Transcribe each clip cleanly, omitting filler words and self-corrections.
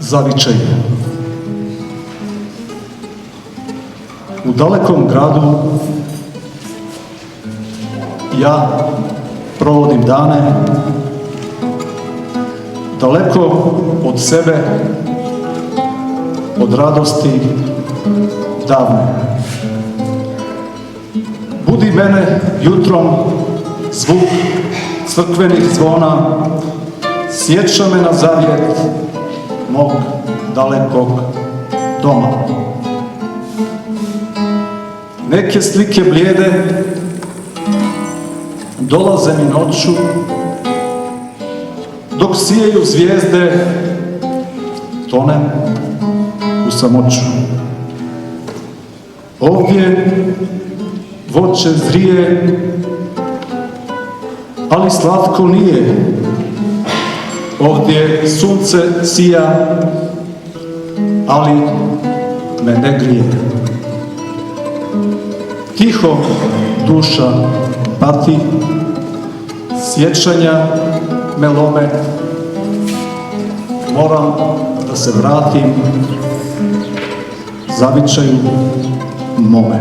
zavičaje. U dalekom gradu ja provodim dane daleko od sebe, od radosti davne. Budi mene jutrom zvuk crkvenih zvona, sjeća me na zavjet mog dalekog doma. Neke slike blijede dolaze mi noću, dok sijeju zvijezde, tonem u samoću. Ovdje voće zrije, ali slatko nije. Ovdje sunce sija, ali me ne grije. Tiho duša pati, sjećanja me lome, moram da se vratim zavičaju mome.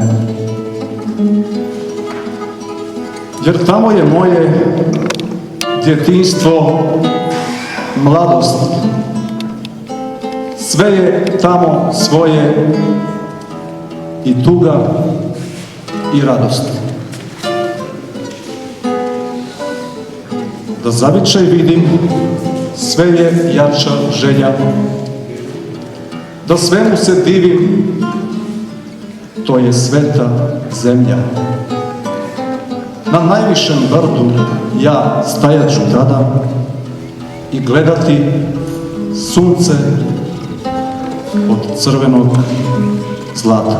Jer tamo je moje djetinjstvo, mladost. Sve je tamo svoje, i tuga i radost. Da zavičaj vidim, sve je jača želja. Da svemu se divim, to je sveta zemlja. Na najvišem brdu ja stajat ću tada i gledati sunce od crvenog zlata.